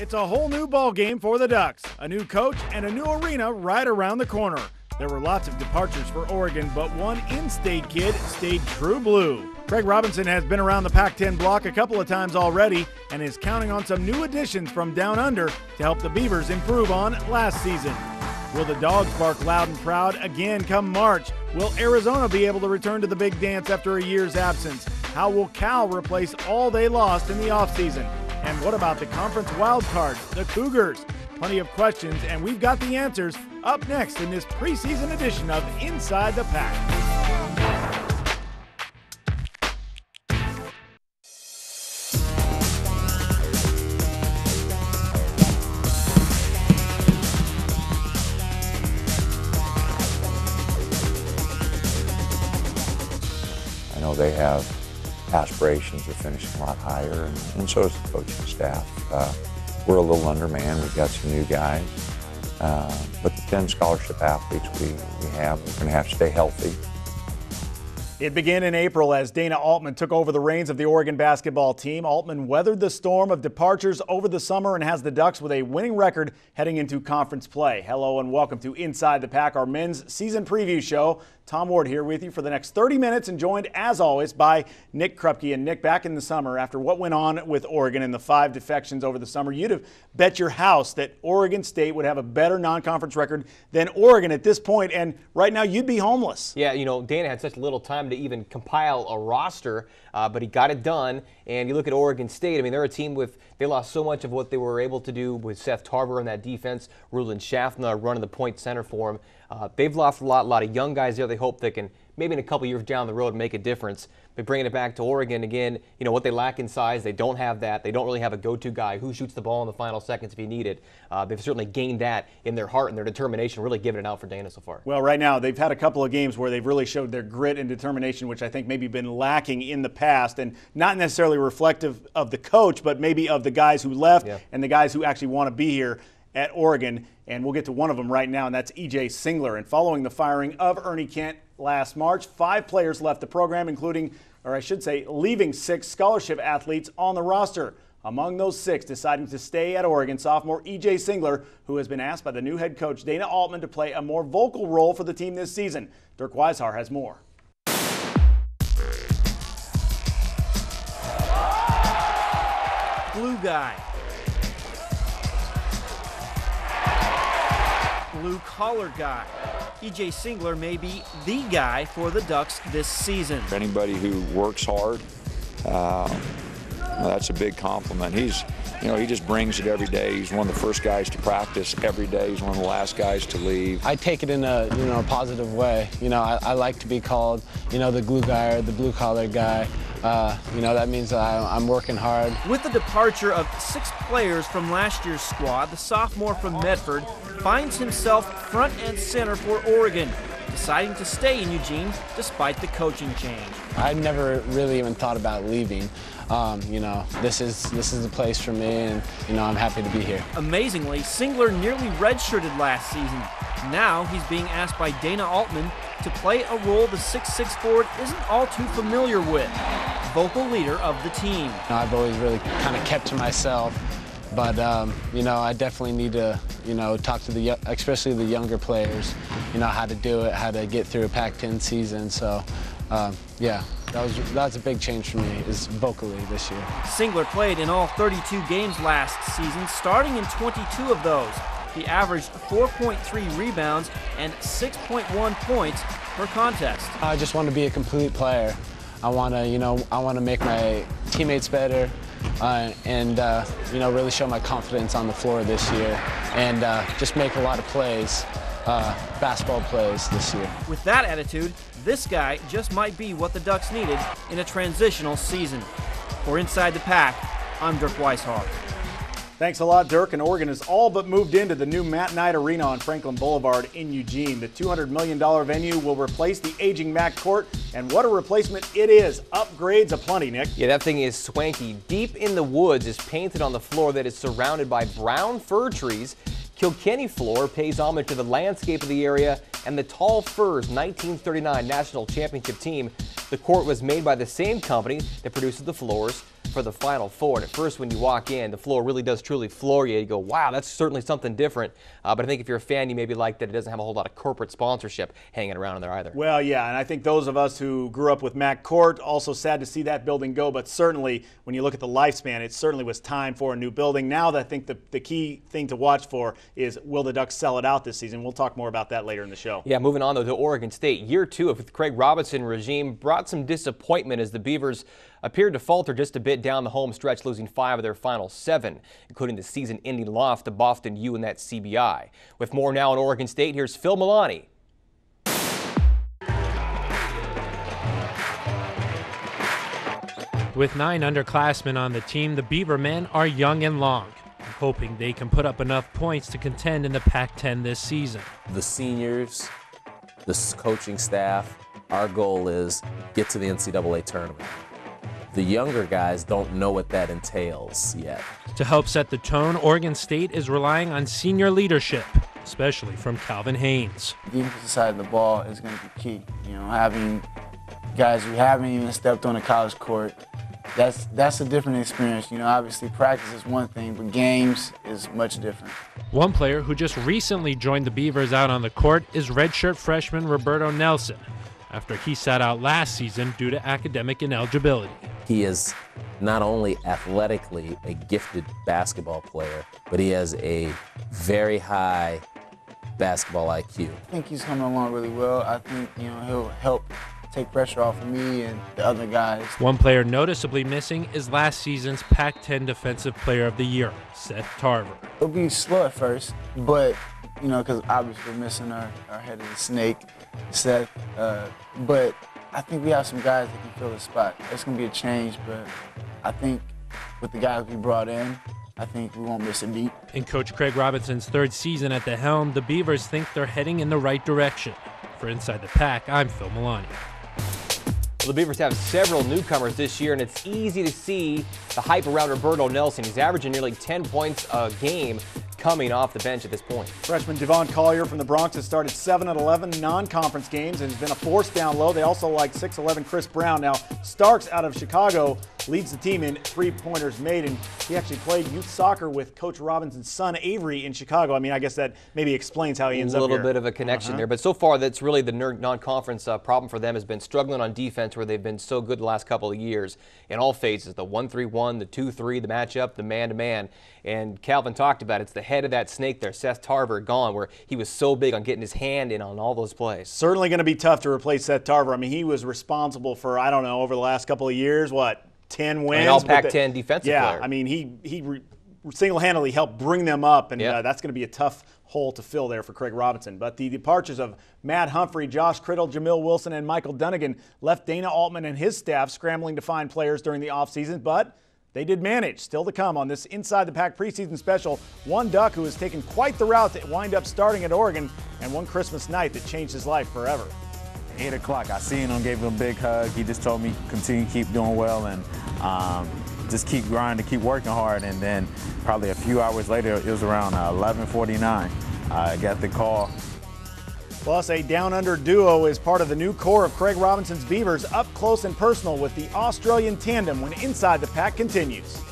It's a whole new ball game for the Ducks, a new coach and a new arena right around the corner. There were lots of departures for Oregon, but one in-state kid stayed true blue. Craig Robinson has been around the Pac-10 block a couple of times already and is counting on some new additions from down under to help the Beavers improve on last season. Will the Dogs bark loud and proud again come March? Will Arizona be able to return to the big dance after a year's absence? How will Cal replace all they lost in the offseason? And what about the conference wild card, the Cougars? Plenty of questions, and we've got the answers up next in this preseason edition of Inside the Pack. I know they have aspirations of finishing a lot higher, and so does the coaching staff. We're a little undermanned. We've got some new guys, but the 10 scholarship athletes we have, we're going to have to stay healthy. It began in April as Dana Altman took over the reins of the Oregon basketball team. Altman weathered the storm of departures over the summer and has the Ducks with a winning record heading into conference play. Hello and welcome to Inside the Pack, our men's season preview show. Tom Ward here with you for the next 30 minutes and joined, as always, by Nick Krupke. And Nick, back in the summer, after what went on with Oregon and the 5 defections over the summer, you'd have bet your house that Oregon State would have a better non-conference record than Oregon at this point, and right now you'd be homeless. Yeah, you know, Dana had such little time to even compile a roster, but he got it done. And you look at Oregon State, I mean, they're a team they lost so much of what they were able to do with Seth Tarver in that defense, Ruland Schaffner running the point center for him. They've lost a lot of young guys there. They hope they can maybe in a couple years down the road make a difference. But bringing it back to Oregon again, you know what they lack in size. They don't have that. They don't really have a go-to guy who shoots the ball in the final seconds if you need it. They've certainly gained that in their heart and their determination, really giving it out for Dana so far. Well, right now they've had a couple of games where they've really showed their grit and determination, which I think maybe been lacking in the past, and not necessarily reflective of the coach, but maybe of the guys who left and the guys who actually want to be here at Oregon. And we'll get to one of them right now, and that's E.J. Singler. And following the firing of Ernie Kent last March, 5 players left the program, including, or I should say, leaving 6 scholarship athletes on the roster. Among those 6 deciding to stay at Oregon, sophomore E.J. Singler, who has been asked by the new head coach Dana Altman to play a more vocal role for the team this season. Dirk Weishar has more. Blue guy. Blue collar guy. E.J. Singler may be the guy for the Ducks this season. Anybody who works hard, that's a big compliment. He just brings it every day. He's one of the first guys to practice every day. He's one of the last guys to leave. I take it in a positive way. I like to be called, the glue guy or the blue collar guy. That means I'm working hard. With the departure of 6 players from last year's squad, the sophomore from Medford finds himself front and center for Oregon, deciding to stay in Eugene despite the coaching change. I never really even thought about leaving. This is the place for me, and I'm happy to be here. Amazingly, Singler nearly redshirted last season. Now he's being asked by Dana Altman to play a role the 6'6" forward isn't all too familiar with. Vocal leader of the team. I've always really kind of kept to myself, but I definitely need to talk to especially the younger players, how to do it, how to get through a Pac-10 season. So that's a big change for me, is vocally this year. Singler played in all 32 games last season, starting in 22 of those. He averaged 4.3 rebounds and 6.1 points per contest. I just want to be a complete player. I want to make my teammates better, and really show my confidence on the floor this year, and just make a lot of plays, basketball plays this year. With that attitude, this guy just might be what the Ducks needed in a transitional season. For Inside the Pack, I'm Dirk Weishar. Thanks a lot, Dirk. And Oregon has all but moved into the new Matt Knight Arena on Franklin Boulevard in Eugene. The $200 million venue will replace the aging Mac Court, and what a replacement it is. Upgrades aplenty, Nick. Yeah, that thing is swanky. Deep in the Woods is painted on the floor that is surrounded by brown fir trees. Kilkenny floor pays homage to the landscape of the area and the Tall Firs 1939 National Championship team. The court was made by the same company that produces the floors for the Final Four. And at first, when you walk in, the floor really does truly floor you. You go, wow, that's certainly something different. But I think if you're a fan, you maybe like that it doesn't have a whole lot of corporate sponsorship hanging around in there either. Well, yeah, and I think those of us who grew up with Mac Court, also sad to see that building go, but certainly when you look at the lifespan, it certainly was time for a new building. Now I think the key thing to watch for is, will the Ducks sell it out this season? We'll talk more about that later in the show. Yeah, moving on though to Oregon State. Year 2 of the Craig Robinson regime brought some disappointment as the Beavers appeared to falter just a bit down the home stretch, losing 5 of their final 7, including the season-ending loss to Boston U in that CBI. With more now in Oregon State, here's Phil Milani. With 9 underclassmen on the team, the Beaver men are young and long, hoping they can put up enough points to contend in the Pac-10 this season. The seniors, the coaching staff, our goal is get to the NCAA tournament. The younger guys don't know what that entails yet. To help set the tone, Oregon State is relying on senior leadership, especially from Calvin Haynes. The defensive side of the ball is going to be key. You know, having guys who haven't even stepped on a college court, that's a different experience. You know, obviously practice is one thing, but games is much different. One player who just recently joined the Beavers out on the court is redshirt freshman Roberto Nelson, after he sat out last season due to academic ineligibility. He is not only athletically a gifted basketball player, but he has a very high basketball IQ. I think he's coming along really well. I think, you know, he'll help take pressure off of me and the other guys. One player noticeably missing is last season's Pac-10 Defensive Player of the Year, Seth Tarver. It'll be slow at first, but, you know, because obviously we're missing our head of the snake, Seth, but I think we have some guys that can fill the spot. It's going to be a change, but I think with the guys we brought in, I think we won't miss a beat. In Coach Craig Robinson's 3rd season at the helm, the Beavers think they're heading in the right direction. For Inside the Pack, I'm Phil Milani. Well, the Beavers have several newcomers this year, and it's easy to see the hype around Roberto Nelson. He's averaging nearly 10 points a game coming off the bench at this point. Freshman Devon Collier from the Bronx has started 7 of 11 non-conference games and has been a force down low. They also like 6'11" Chris Brown. Now, Starks out of Chicago leads the team in three-pointers made, and he actually played youth soccer with Coach Robinson's son, Avery, in Chicago. I mean, I guess that maybe explains how he ends up here. A little bit of a connection there, but so far that's really the non-conference problem for them has been struggling on defense, where they've been so good the last couple of years in all phases, the 1-3-1, the 2-3, the matchup, the man-to-man. And Calvin talked about it. It's the head of that snake there, Seth Tarver, gone, where he was so big on getting his hand in on all those plays. Certainly going to be tough to replace Seth Tarver. I mean, he was responsible for, I don't know, over the last couple of years, what, 10 wins? An all Pac-10 defensive player. Yeah, I mean, he single-handedly helped bring them up, and that's going to be a tough hole to fill there for Craig Robinson. But the departures of Matt Humphrey, Josh Criddle, Jamil Wilson, and Michael Dunnigan left Dana Altman and his staff scrambling to find players during the offseason, but they did manage. Still to come on this Inside the Pack preseason special, one Duck who has taken quite the route to wind up starting at Oregon, and one Christmas night that changed his life forever. 8 o'clock, I seen him, gave him a big hug. He just told me continue to keep doing well and just keep grinding, keep working hard. And then probably a few hours later, it was around 11:49, I got the call. Plus, a down-under duo is part of the new core of Craig Robinson's Beavers, up close and personal with the Australian tandem when Inside the Pack continues.